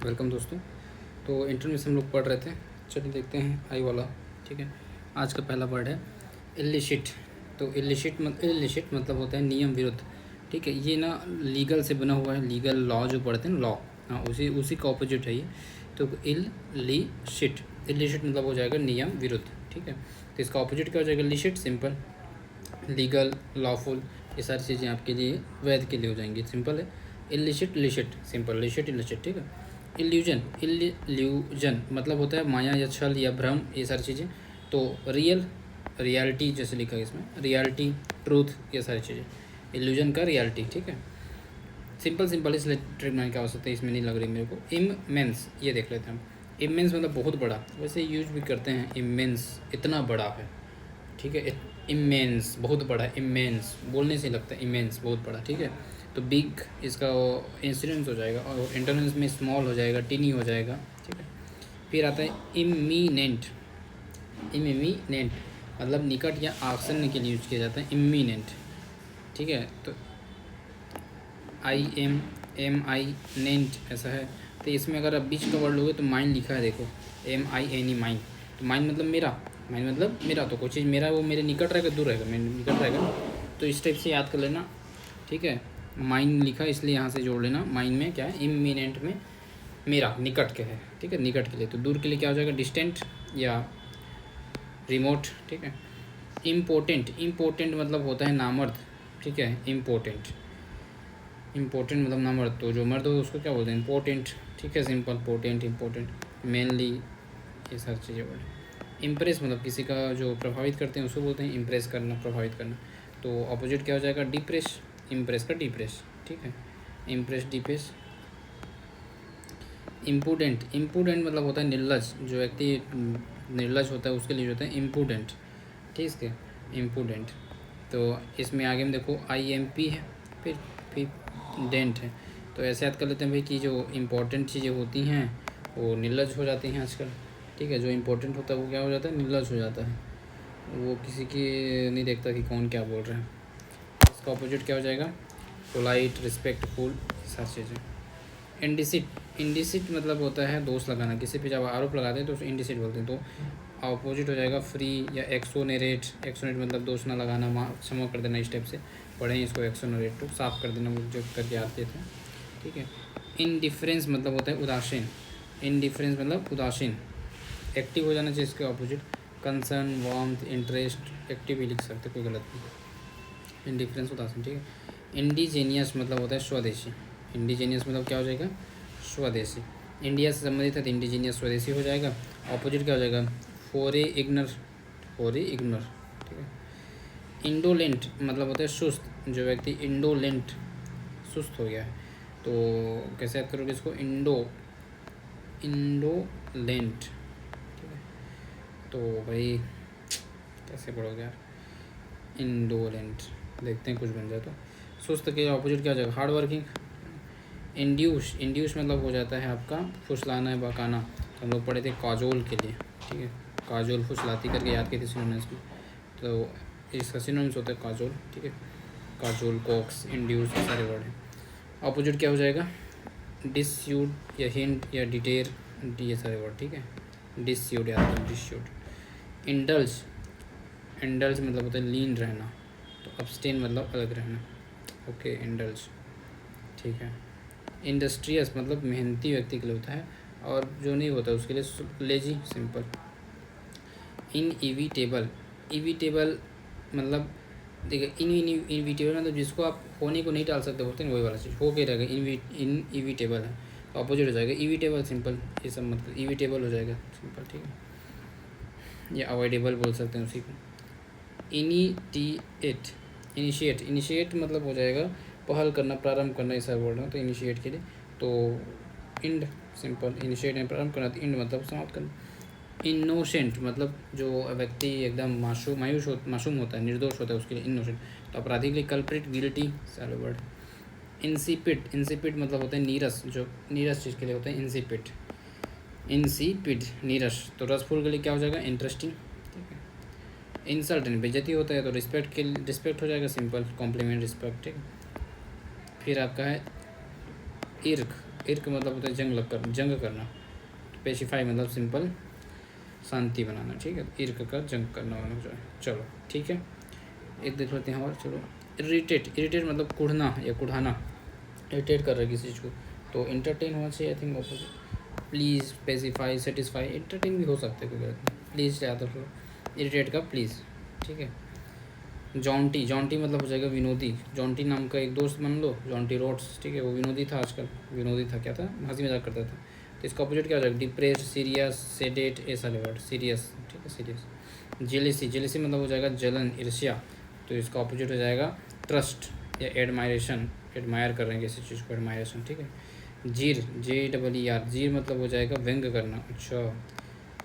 Welcome दोस्तों। तो interview हम लोग पढ़ रहे थे। चलिए देखते हैं आई वाला। ठीक है, आज का पहला वर्ड है इलिशिट। तो इलिशिट मतलब होता है नियम विरुद्ध। ठीक है, ये ना लीगल से बना हुआ है, लीगल लॉ जो पढ़ते हैं ना, लॉ। हाँ, उसी का ऑपोजिट है ये। तो इलिशिट मतलब हो जाएगा नियम विरुद्ध। ठीक है, तो इसका ऑपोजिट क्या हो जाएगा? लिशिट सिंपल, लीगल, लॉफुल, ये सारी चीज़ें आपके लिए वैध के लिए हो जाएंगी। सिंपल है। इलिशिट लिशिट सिंपल, लिशिट इलिशिट। ठीक है। इल्यूजन मतलब होता है माया या छल या भ्रम, ये सारी चीज़ें। तो रियलिटी जैसे लिखा है इसमें, रियलिटी, ट्रूथ, ये सारी चीज़ें। इल्यूजन का रियलिटी। ठीक है, सिंपल इसलिए ट्रिग्नोमेट्री की आवश्यकता है इसमें नहीं लग रही मेरे को। इमेंस, ये देख लेते हैं हम। इमेंस मतलब बहुत बड़ा, वैसे यूज भी करते हैं इमेंस, इतना बड़ा है। ठीक है, इमेंस बहुत बड़ा, इमेंस बोलने से लगता है इमेंस बहुत बड़ा। ठीक है, तो बिग इसका इंसिडेंस हो जाएगा और इंटरनेंस में स्मॉल हो जाएगा, टीनी हो जाएगा। ठीक है, फिर आता है इमीनेंट। इमीनेंट मतलब निकट या आसन्न के लिए यूज किया जाता है, इमीनेंट। ठीक है, तो IMI नेंट ऐसा है। तो इसमें अगर आप बीच का वर्ड लोगे तो माइंड लिखा है, देखो MINE माइंड। तो माइंड मतलब मेरा, माइंड मतलब मेरा। तो कोई चीज़ मेरा वो मेरे निकट रहेगा, दूर रहेगा, मेरे निकट रहेगा। तो इस टाइप से याद कर लेना। ठीक है, माइंड लिखा इसलिए यहाँ से जोड़ लेना। माइंड में क्या है? इमीनेंट में मेरा, निकट के है। ठीक है, निकट के लिए। तो दूर के लिए क्या हो जाएगा? डिस्टेंट या रिमोट। ठीक है, इम्पोर्टेंट मतलब होता है नामर्द। ठीक है, इम्पोर्टेंट मतलब नामर्द। तो जो मर्द हो उसको क्या बोलते हैं? इम्पोर्टेंट। ठीक है, सिंपल, पोटेंट, इम्पोर्टेंट, मेनली, ये सारी चीज़ें बोले। इम्प्रेस मतलब किसी का जो प्रभावित करते हैं उसको बोलते हैं इम्प्रेस करना, प्रभावित करना। तो अपोजिट क्या हो जाएगा? डिप्रेस। इम्प्रेस का डिप्रेस। ठीक है, इम्प्रेस, डिप्रेस। इम्पूडेंट मतलब होता है निर्लज। जो व्यक्ति निर्लज होता है उसके लिए होता है इम्पूडेंट। ठीक है, इम्पूडेंट। तो इसमें आगे में देखो IMP है, फिर डेंट है। तो ऐसे याद कर लेते हैं भाई कि जो इम्पोर्टेंट चीज़ें होती हैं वो निर्लज हो जाती हैं आजकल। ठीक है, जो इम्पोर्टेंट होता है वो क्या हो जाता है? निर्लज हो जाता है। वो किसी की नहीं देखता कि कौन क्या बोल रहा है। इसका अपोजिट क्या हो जाएगा? पोलाइट, रिस्पेक्टफुल, सारी चीज़ें। इंडिसिट मतलब होता है दोष लगाना। किसी पे जब आरोप लगाते हैं तो उसे इंडिसिट बोलते हैं। तो अपोजिट हो जाएगा फ्री या एक्सोनेरेट। एक्सोनेट मतलब दोष ना लगाना, क्षमा कर देना, इस टाइप से पढ़ें इसको। एक्सोनरेट तो साफ कर देना, वो जो करके आते थे। ठीक है, इनडिफरेंस मतलब होता है उदासीन। इनडिफरेंस मतलब उदासीन, एक्टिव हो जाना चाहिए इसके opposite. Concern, warmth, interest, active भी लिख सकते, कोई गलत नहीं। इनडिफरेंस, उदासीन। ठीक है, इंडिजीनियस मतलब होता है स्वदेशी। इंडिजीनियस मतलब क्या हो जाएगा? स्वदेशी। इंडिया से संबंधित है तो इंडिजीनियस स्वदेशी हो जाएगा। ऑपोजिट क्या हो जाएगा? फोरे इग्नर। ठीक है, इंडोलेंट मतलब होता है सुस्त। जो व्यक्ति इंडोलेंट, सुस्त हो गया है, तो कैसे याद करोगे इसको? इंडोलेंट। ठीक है, तो भाई कैसे पढ़ोगे यार? इंडोलेंट, देखते हैं कुछ बन जाए तो। सुस्त के ऑपोजिट क्या हो जाएगा? Hard working. इंड्यूस मतलब हो जाता है आपका फुसलाना है, बकाना। तो हम लोग पढ़े थे काजोल के लिए। ठीक है, काजोल फुसलाती करके याद की थी सिनोनिम्स में। तो इसका सिनोनिम्स होता है काजोल। ठीक है, काजोल, कॉक्स, इंड्यूस, सारे वर्ड हैं। अपोजिट क्या हो जाएगा? डिस्यूड या हिंट या डिटेर, ये सारे वर्ड। ठीक है, डिस्यूड याद करो, डिस्यूड। इंडल्ज मतलब होता है लीन रहना। तो अब्सटेन मतलब अलग रहना। Okay, indulge. ठीक है, इंडस्ट्रियस मतलब मेहनती व्यक्ति के लिए होता है, और जो नहीं होता उसके लिए लेजी, सिंपल। इविटेबल मतलब देखिए, इनविटेबल मतलब जिसको आप होने को नहीं टाल सकते बोलते हैं, वही वाला चीज़ हो के रहेगा। इनविटेबल है तो अपोजिट हो जाएगा इविटेबल, सिंपल। ये सब मतलब इविटेबल हो जाएगा, सिंपल। ठीक है, या अवॉइडेबल बोल सकते हैं उसी को। इनिशिएट मतलब हो जाएगा पहल करना, प्रारंभ करना, ऐसा वर्ड है तो इनिशिएट के लिए। तो इंड, सिंपल, इनिशिएट में प्रारंभ करना, तो इंड मतलब समाप्त करना। इनोसेंट मतलब जो व्यक्ति एकदम मासूम होता है, निर्दोष होता है, उसके लिए इनोसेंट। तो अपराधी के लिए कल्प्रिट, गिल्टी, सारे वर्ड। इंसिपिड मतलब होता है नीरस। जो नीरस चीज़ के लिए होता है इंसिपिड, नीरस। तो रसफुल के लिए क्या हो जाएगा? इंटरेस्टिंग। ठीक है, इंसल्ट बेइज्जती होता है तो रिस्पेक्ट के लिए रिस्पेक्ट हो जाएगा, सिंपल, कॉम्प्लीमेंट, रिस्पेक्ट। ठीक है, फिर आपका है इर्क। इर्क मतलब होता है जंग करना। पेसिफाई मतलब सिंपल शांति बनाना, ठीक है। इर्क का जंग करना होना चाहिए। चलो ठीक है, एक देख लेते हैं और। चलो इरिटेट मतलब कुढ़ना या कुढ़ाना, इरिटेट कर रहा है किसी चीज़ को, तो इंटरटेन होना चाहिए I think opposite. Please, pacify, satisfy, entertain भी हो सकता है, कोई गलत नहीं। प्लीज़ याद रखो, इरिटेट का प्लीज़, ठीक है। जॉन्टी मतलब हो जाएगा विनोदी। जॉन्टी नाम का एक दोस्त मान लो, जॉन्टी रोड्स, ठीक है, वो विनोदी था आजकल, विनोदी था, क्या था, हंसी मजाक करता था। तो इसका अपोजिट क्या हो जाएगा, डिप्रेस्ड, सीरियस, सेडेट, ये सारे वर्ड, सीरियस, ठीक है, सीरियस। जेलेसी मतलब हो जाएगा जलन, ईर्ष्या, तो इसका अपोजिट हो जाएगा ट्रस्ट या एडमायरेशन, एडमायर कर रहे हैं किसी चीज़ को, एडमायरेशन, ठीक है। जीर, JEER, जीर मतलब हो जाएगा व्यंग करना। अच्छा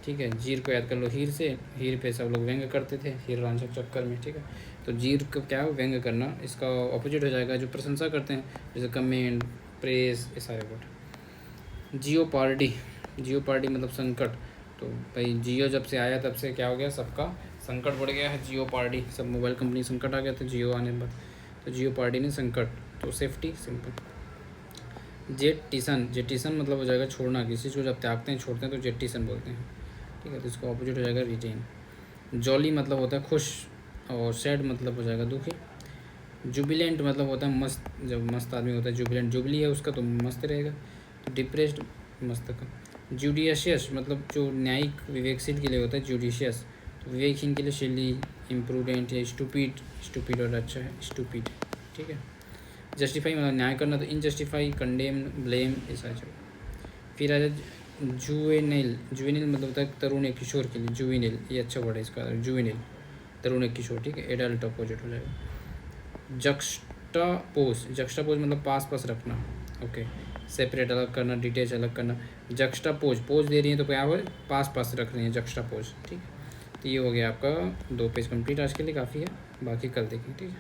ठीक है, जीर को याद कर लो हीर से, हीर पे सब लोग व्यंग करते थे हीर रांझा चक्कर में, ठीक है। तो जीर को क्या है, व्यंग करना। इसका ऑपोजिट हो जाएगा जो प्रशंसा करते हैं, जैसे कमेंट, प्रेस, ये सारे वर्ड। जियोपार्डी मतलब संकट। तो भाई जियो जब से आया तब से क्या हो गया, सबका संकट बढ़ गया है। जियोपार्डी, सब मोबाइल कंपनी संकट आ गया था जियो आने के बाद, तो जियोपार्डी ने संकट, तो सेफ्टी सिंपल। जेटिसन मतलब हो जाएगा छोड़ना, किसी को जब त्यागते हैं, छोड़ते हैं तो जेटिसन बोलते हैं, ठीक है। तो इसका ऑपोजिट हो जाएगा रिटेन। जॉली मतलब होता है खुश, और सैड मतलब हो जाएगा दुखी। जुबिलेंट मतलब होता है मस्त, जब मस्त आदमी होता है जुबिलेंट, जुबली है उसका तो मस्त रहेगा। तो डिप्रेस्ड मस्त का। जुडिशियस मतलब जो न्यायिक विवेकशील के लिए होता है जुडिशियस, तो विवेकहीन के लिए शिली, इम्प्रूडेंट या स्टूपिड और अच्छा है स्टूपिड, ठीक है। जस्टिफाई मतलब न्याय करना, तो इनजस्टिफाई, कंडेम, ब्लेम, ऐसा है। फिर आ जाए जुवेनिल मतलब होता है तरुण या किशोर के लिए, जुवेनिल, ये अच्छा वर्ड है इसका, जुवेनिल तरुण या किशोर, ठीक है। एडल्ट अपोजिट हो जाएगा। जक्स्टापोज मतलब पास रखना, ओके। सेपरेट अलग करना, डिटेच अलग करना। पोज दे रही है तो क्या हो, पास रख रही है, जक्स्टापोज, ठीक है। तो ये हो गया आपका 2 पेज कंप्लीट आज के लिए, काफ़ी है, बाकी कल देखेंगे, ठीक है।